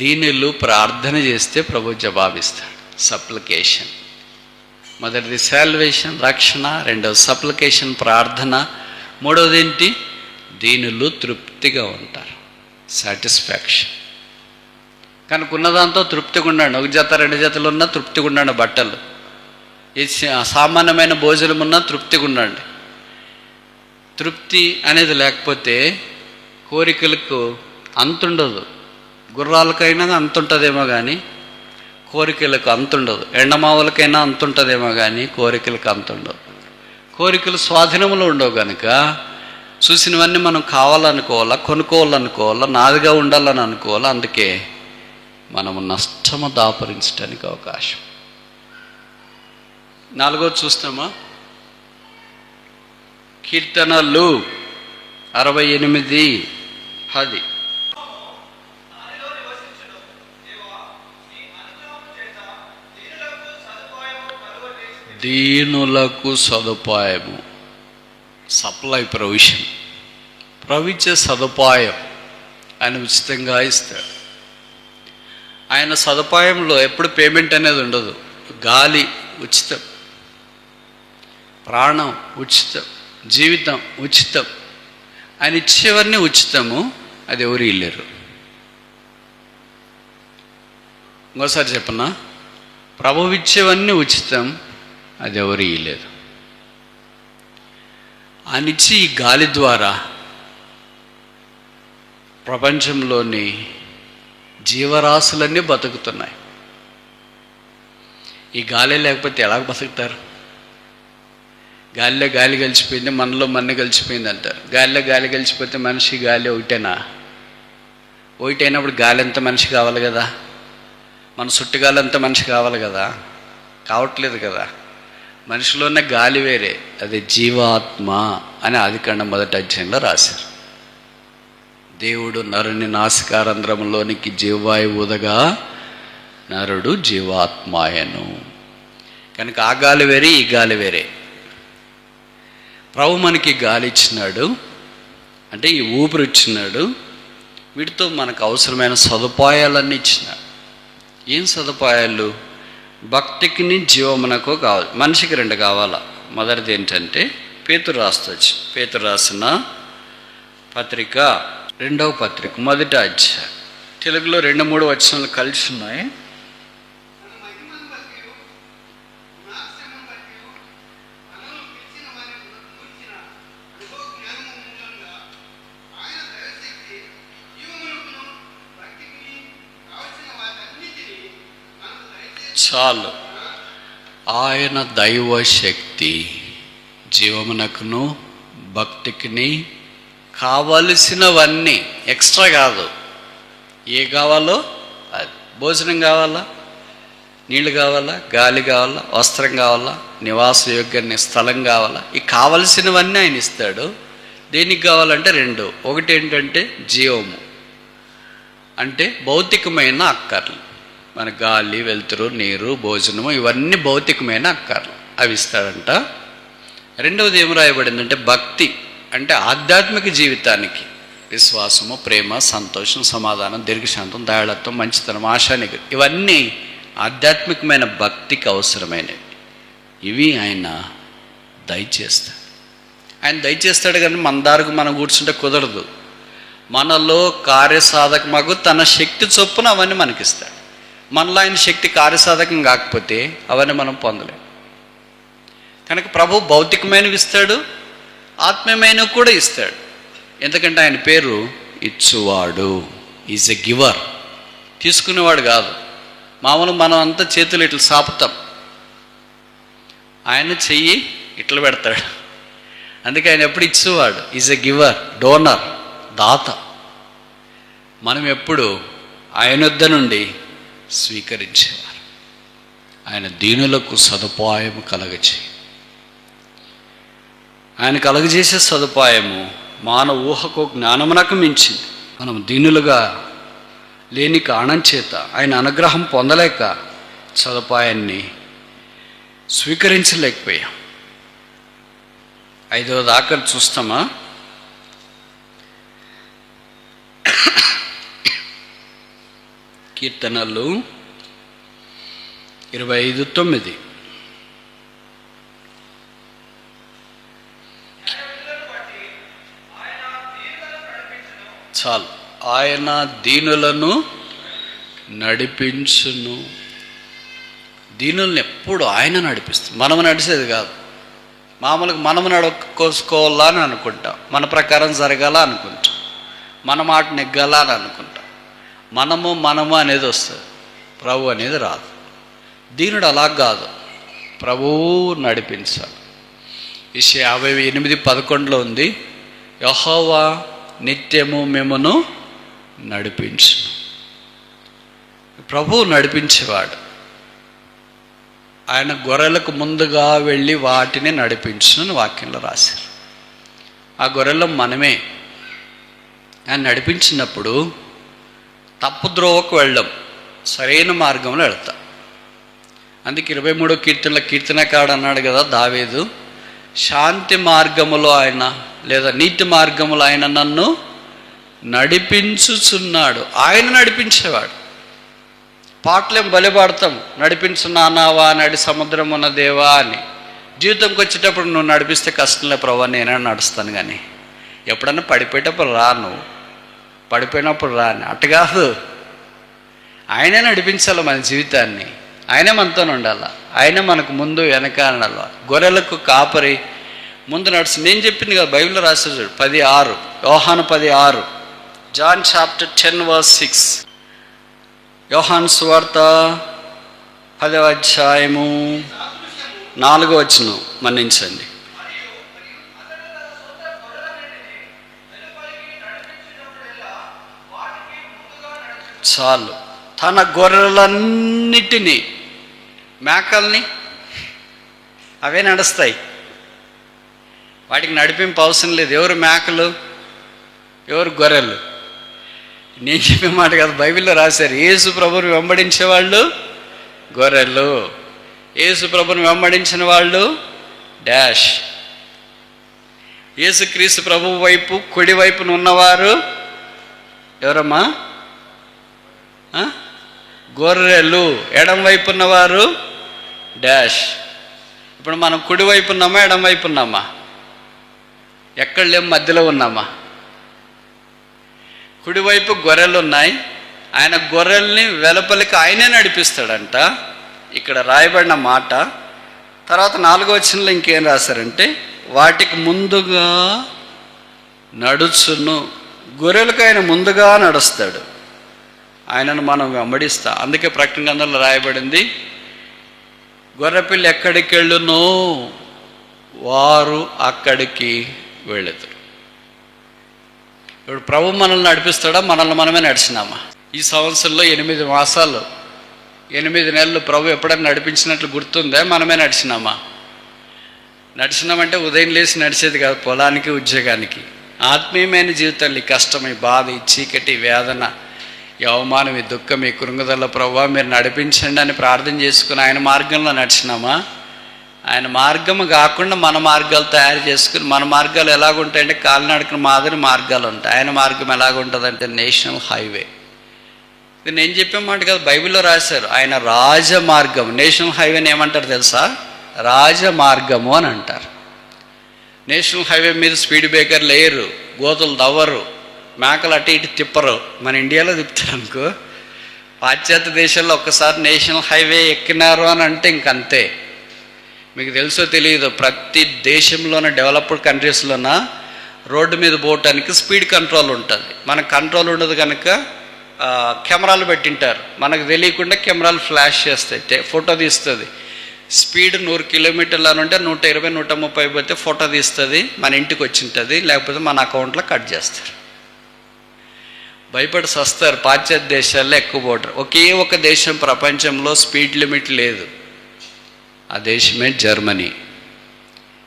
దీనులు ప్రార్థన చేస్తే ప్రభు జవాబిస్తాడు. సప్లికేషన్. మొదటిది సాల్వేషన్, రక్షణ. రెండవది సప్లికేషన్, ప్రార్థన. మూడవది ఏంటి? దీనులు తృప్తిగా ఉంటారు, సాటిస్ఫాక్షన్. కనుక ఉన్నదాంతో తృప్తిగా ఉండండి. ఒక జత రెండు జతలు ఉన్నా తృప్తిగా ఉండండి. బట్టలు, ఈ సామాన్యమైన భోజనం ఉన్నా తృప్తిగా ఉండండి. తృప్తి అనేది లేకపోతే కోరికలకు అంతుండదు. గుర్రాలకైనా అంతుంటుందేమో కానీ కోరికలకు అంతుండదు. ఎండమావులకైనా అంతుంటుందేమో కానీ కోరికలకు అంతుండదు. కోరికలు స్వాధీనంలో ఉండవు కనుక చూసినవన్నీ మనం కావాలనుకోవాలా, కొనుక్కోవాలనుకోవాలా, నాదిగా ఉండాలని అనుకోవాలా. అందుకే మనము నష్టము దాపరించడానికి అవకాశం. నాలుగోది చూస్తామా? కీర్తనలు 68:10. దీనులకు సదుపాయము, సప్లై, ప్రొవిజన్. ప్రవించే సదుపాయం ఆయన ఉచితంగా ఇస్తాడు. ఆయన సదుపాయంలో ఎప్పుడు పేమెంట్ అనేది ఉండదు. గాలి ఉచితం, ప్రాణం ఉచితం, జీవితం ఉచితం. ఆయన ఇచ్చేవన్నీ ఉచితము. అది ఎవరు ఇల్లేరు. ఇంకోసారి చెప్పనా? ప్రభువు ఇచ్చేవన్నీ ఉచితం, అది ఎవరు ఇయ్యలేదు. ఆయన ఇచ్చి ఈ గాలి ద్వారా ప్రపంచంలోని జీవరాశులన్నీ బతుకుతున్నాయి. ఈ గాలి లేకపోతే ఎలా బతుకుతారు? గాలిలో గాలి కలిసిపోయింది, మనలో మన్ను కలిసిపోయింది అంటారు. గాలిలో గాలి కలిసిపోతే మనిషి గాలి ఒకటేనా? ఒకటైనప్పుడు గాలి ఎంత మనిషి కావాలి కదా, మన చుట్టుగాలి అంత మనిషి కావాలి కదా. కావట్లేదు కదా. మనిషిలో ఉన్న గాలి వేరే, అది జీవాత్మ అని ఆదికాండం 1వ అధ్యాయంలో రాశారు. దేవుడు నరుని నాసికారంధ్రంలోనికి జీవవాయువు ఊదగా నరుడు జీవాత్మాయను. కనుక ఆ గాలి వేరే, ఈ గాలి వేరే. ప్రభు మనకి గాలి ఇచ్చినాడు, అంటే ఈ ఊపిరి ఇచ్చినాడు. వీటితో మనకు అవసరమైన సదుపాయాలన్నీ ఇచ్చినాడు. ఏం సదుపాయాలు? భక్తికిని జీవమునకు కావాలి. మనిషికి 2 కావాలా. మొదటిది ఏంటంటే పేతురు రాసిన పత్రిక, 2వ పత్రిక, 1వ అధ్యాయం. తెలుగులో 2-3 వచనాలు కలిసి ఉన్నాయి. చాలు. ఆయన దైవశక్తి జీవమునకును భక్తికిని కావలసినవన్నీ, ఎక్స్ట్రా కాదు. ఏ కావాలో అది. భోజనం కావాలా, నీళ్ళు కావాలా, గాలి కావాలా, వస్త్రం కావాలా, నివాస యోగ్య స్థలం కావాలా, ఈ కావలసినవన్నీ ఆయన ఇస్తాడు. దేనికి కావాలంటే 2. ఒకటి ఏంటంటే జీవము, అంటే భౌతికమైన అక్కర్లు. మన గాలి, వెలుతురు, నీరు, భోజనము, ఇవన్నీ భౌతికమైన అక్కర్లు, అవి ఇస్తాడంట. రెండవది ఏం రాయబడిందంటే భక్తి, అంటే ఆధ్యాత్మిక జీవితానికి విశ్వాసము, ప్రేమ, సంతోషం, సమాధానం, దీర్ఘశాంతం, దయాళత్వం, మంచితనం, ఆశానిగ్రహం, ఇవన్నీ ఆధ్యాత్మికమైన భక్తికి అవసరమైనవి. ఇవి ఆయన దయచేస్తాడు. ఆయన దయచేస్తాడు కానీ మన దారికి మనం కూర్చుంటే కుదరదు. మనలో కార్యసాధకమగు తన శక్తి చొప్పున అవన్నీ మనకిస్తాడు. మనలో ఆయన శక్తి కార్యసాధకం కాకపోతే అవన్నీ మనం పొందలేం. కనుక ప్రభు భౌతికమైనవి ఇస్తాడు, ఆత్మీయమైనవి కూడా ఇస్తాడు. ఎందుకంటే ఆయన పేరు ఇచ్చువాడు. Is a giver. తీసుకునేవాడు కాదు. మామూలు మనం అంతా చేతులు ఇట్లా సాపుతాం, ఆయన చెయ్యి ఇట్లా పెడతాడు. అందుకే ఆయన ఎప్పుడు ఇచ్చేవాడు. ఈజ్ ఎ గివర్, డోనర్, దాత. మనం ఎప్పుడు ఆయన వద్ద నుండి స్వీకరించేవారు. ఆయన దీనులకు సదుపాయము కలగచేయి. ఆయన కలగజేసే సదుపాయము మానవ ఊహకు జ్ఞానమునకు మించింది. మనం దీనులుగా లేని కారణం చేత, ఆయన అనుగ్రహం పొందలేక సదుపాయాన్ని స్వీకరించలేకపోయాం. 5వ దాకా చూస్తామా? కీర్తనలు 25:9. చాలు. ఆయన దీనులను నడిపించును. దీనులను ఎప్పుడు ఆయన నడిపిస్తుంది, మనము నడిచేది కాదు. మామూలుగా మనము నడుకోసుకోవాలా అని అనుకుంటాం, మన ప్రకారం జరగాల అనుకుంటాం, మన మాట నెగ్గాల అని అనుకుంటాం. మనము అనేది వస్తుంది, ప్రభు అనేది రాదు. దీనుడు అలా కాదు, ప్రభువు నడిపించాలి. విషయం 58:11 ఉంది, యెహోవా నిత్యము మిమ్మును నడిపించు. ప్రభువు నడిపించేవాడు. ఆయన గొర్రెలకు ముందుగా వెళ్ళి వాటిని నడిపించును వాక్యంలో రాశారు. ఆ గొర్రెలు మనమే. ఆయన నడిపించినప్పుడు తప్పు ద్రోవకు వెళ్ళడం, సరైన మార్గంలో వెళ్తాం. అందుకే 23వ కీర్తనలో కీర్తనకాడు అన్నాడు కదా దావీదు, శాంతి మార్గములో ఆయన లేదా నీతి మార్గములో ఆయన నన్ను నడిపించుచున్నాడు. ఆయన నడిపించేవాడు. పాటలేం బలి పాడతాం, నడిపించున్నానావా నడి సముద్రం ఉన్న దేవా అని. జీవితంకి వచ్చేటప్పుడు నువ్వు నడిపిస్తే కష్టంలే ప్రభా, నేనే నడుస్తాను. కానీ ఎప్పుడన్నా పడిపోయేటప్పుడు రా, నువ్వు పడిపోయినప్పుడు రా అని అటు కాదు. ఆయనే నడిపించాలి మన జీవితాన్ని. ఆయనే మనతో ఉండాలి. ఆయనే మనకు ముందు వెనక ఉండాలి. గొర్రెలకు కాపరి ముందు నడుచు. నేను చెప్పింది కదా, బైబిల్లో రాశాడు చూడు, 10:6, యోహాను 10:6, జాన్ చాప్టర్ 10:6, యోహాను సువార్త 10వ అధ్యాయము 4వ వచనం మన్నించండి. చాలు. తన గొర్రెలన్నిటినీ, మేకల్ని అవే నడుస్తాయి, వాటికి నడిపింపు అవసరం లేదు. ఎవరు మేకలు, ఎవరు గొర్రెలు? నేను చెప్పే మాట కాదు, బైబిల్లో రాశారు. యేసు ప్రభుని వెంబడించే వాళ్ళు గొర్రెలు, యేసు ప్రభుని వెంబడించిన వాళ్ళు డాష్. యేసుక్రీస్తు ప్రభు వైపు కుడి వైపున ఉన్నవారు ఎవరమ్మా? గొర్రెలు. ఎడం వైపు ఉన్నవారు డాష్. ఇప్పుడు మనం కుడి వైపు ఉన్నామా, ఎడం వైపు ఉన్నామా? ఎక్కడ లేము, మధ్యలో ఉన్నామా? కుడివైపు గొర్రెలు ఉన్నాయి. ఆయన గొర్రెల్ని వెలుపలికి ఆయనే నడిపిస్తాడంట. ఇక్కడ రాయబడిన మాట. తర్వాత 4వ వచనంలో ఇంకేం రాశారంటే, వాటికి ముందుగా నడుచును. గొర్రెలకు ఆయన ముందుగా నడుస్తాడు, ఆయనను మనం వెంబడిస్తాం. అందుకే ప్రకటన గ్రంథంలో రాయబడింది, గొర్రెపిల్ల ఎక్కడికి వెళ్ళునో వారు అక్కడికి వెళ్ళదు. ఇప్పుడు ప్రభు మనల్ని నడిపిస్తాడా, మనల్ని మనమే నడిచినామా? ఈ సంవత్సరంలో 8 మాసాలు 8 నెలలు ప్రభు ఎప్పుడైనా నడిపించినట్లు గుర్తుందా? మనమే నడిచినామా? నడిచినామంటే ఉదయం లేచి నడిచేది కాదు, పొలానికి ఉద్యోగానికి. ఆత్మీయమైన జీవితంలో ఈ కష్టం, ఈ బాధ, ఈ చీకటి, వేదన, ఈ అవమానం, ఈ దుఃఖం, ఈ కృంగుదల ప్రభువా మీరు నడిపించండి అని ప్రార్థన చేసుకుని ఆయన మార్గంలో నడిచినామా? ఆయన మార్గము కాకుండా మన మార్గాలు తయారు చేసుకుని, మన మార్గాలు ఎలాగుంటాయంటే కాలినడకన మాదిరి మార్గాలు ఉంటాయి. ఆయన మార్గం ఎలాగుంటుందంటే నేషనల్ హైవే. ఇది నేను చెప్పే మాట కాదు, బైబిల్లో రాశారు. ఆయన రాజమార్గం. నేషనల్ హైవేని ఏమంటారు తెలుసా? రాజమార్గము అని అంటారు. నేషనల్ హైవే మీద స్పీడ్ బ్రేకర్ లేరు, గోతులు దవ్వరు, మేకలు అటు ఇటు తిప్పరు. మన ఇండియాలో తిప్పుతారు అనుకో. పాశ్చాత్య దేశాల్లో ఒక్కసారి నేషనల్ హైవే ఎక్కినారు అని అంటే ఇంకంతే. మీకు తెలుసో తెలియదు, ప్రతి దేశంలోన డెవలప్డ్ కంట్రీస్లోన రోడ్డు మీద పోవటానికి స్పీడ్ కంట్రోల్ ఉంటుంది. మనకు కంట్రోల్ ఉండదు కనుక కెమెరాలు పెట్టింటారు. మనకు తెలియకుండా కెమెరాలు ఫ్లాష్ చేస్తాయి, ఫోటో తీస్తుంది. స్పీడ్ 100 కిలోమీటర్లు అని ఉంటే 120, 130 పోతే ఫోటో తీస్తుంది, మన ఇంటికి వచ్చింటుంది. లేకపోతే మన అకౌంట్లో కట్ చేస్తారు. భయపడి సస్తారు. పాశ్చాత్య దేశాల్లో ఎక్కువ పోతారు. ఒకే ఒక దేశం ప్రపంచంలో స్పీడ్ లిమిట్ లేదు, ఆ దేశమే జర్మనీ.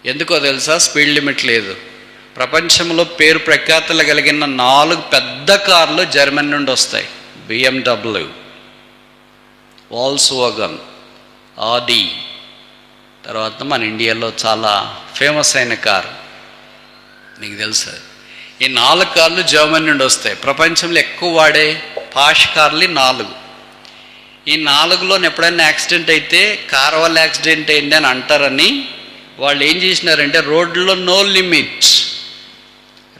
ఎందుకో తెలుసా? స్పీడ్ లిమిట్ లేదు. ప్రపంచంలో పేరు ప్రఖ్యాతులు కలిగిన 4 పెద్ద కార్లు జర్మనీ నుండి వస్తాయి. BMW, వాల్స్వాగన్, ఆడి. తర్వాత మన ఇండియాలో చాలా ఫేమస్ అయిన కారు నీకు తెలుసా? ఈ 4 కార్లు జర్మనీ నుండి వస్తాయి. ప్రపంచంలో ఎక్కువ వాడే పాష్ కార్లు 4. ఈ 4లో ఎప్పుడైనా యాక్సిడెంట్ అయితే కార్ వల్ల యాక్సిడెంట్ అయింది అని అంటారని వాళ్ళు ఏం చేసినారంటే రోడ్లో నో లిమిట్,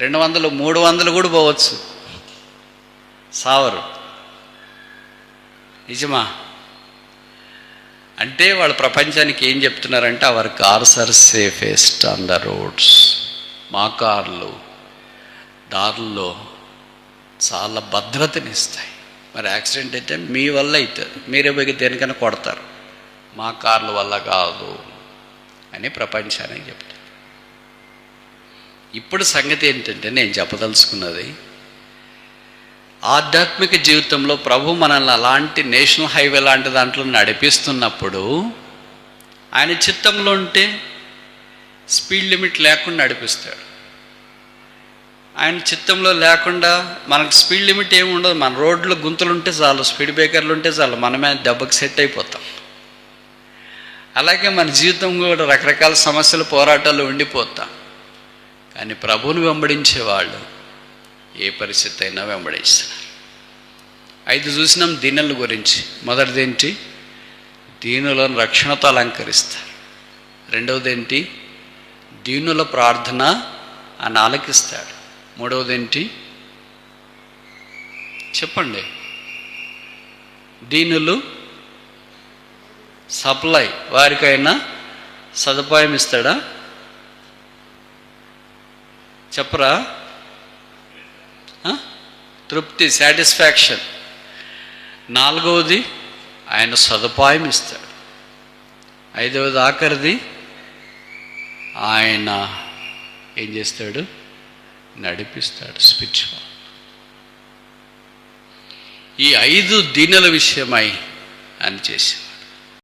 200 300 కూడా పోవచ్చు, సావరు. నిజమా? అంటే వాళ్ళు ప్రపంచానికి ఏం చెప్తున్నారంటే our cars are safest on the roads. మా కార్లు దారుల్లో చాలా భద్రతనిస్తాయి. మరి యాక్సిడెంట్ అయితే మీ వల్ల అవుతుంది, మీరే పోయి దేనికైనా కొడతారు, మా కార్ల వల్ల కాదు అని ప్రపంచానికి చెప్తారు. ఇప్పుడు సంగతి ఏంటంటే నేను చెప్పదలుచుకున్నది, ఆధ్యాత్మిక జీవితంలో ప్రభు మనల్ని అలాంటి నేషనల్ హైవే లాంటి దాంట్లో నడిపిస్తున్నప్పుడు ఆయన చిత్తంలో ఉంటే స్పీడ్ లిమిట్ లేకుండా నడిపిస్తాడు. ఆయన చిత్తంలో లేకుండా మనకు స్పీడ్ లిమిట్ ఏమి ఉండదు. మన రోడ్లో గుంతలు ఉంటే చాలు, స్పీడ్ బ్రేకర్లు ఉంటే చాలు, మనమే దెబ్బకి సెట్ అయిపోతాం. అలాగే మన జీవితం కూడా రకరకాల సమస్యలు పోరాటాలు ఉండిపోతాం. కానీ ప్రభువుని వెంబడించే వాళ్ళు ఏ పరిస్థితి అయినా వెంబడిస్తున్నారు. 5 చూసినాం దీనుల గురించి. మొదటిది ఏంటి? దీనులను రక్షణతో అలంకరిస్తారు. రెండవది ఏంటి? దీనుల ప్రార్థన అని ఆలకిస్తాడు. మూడవది ఏంటి చెప్పండి? దీనులు సప్లై, వారికైనా సదుపాయం ఇస్తాడా? చెప్పరా? తృప్తి, సాటిస్ఫాక్షన్. నాలుగవది ఆయన సదుపాయం ఇస్తాడు. ఐదవది ఆఖరిది ఆయన ఏం చేస్తాడు? నడిపిస్తాడు, స్పిరిచువల్. ఈ 5 దీనుల విషయమై అని చేసి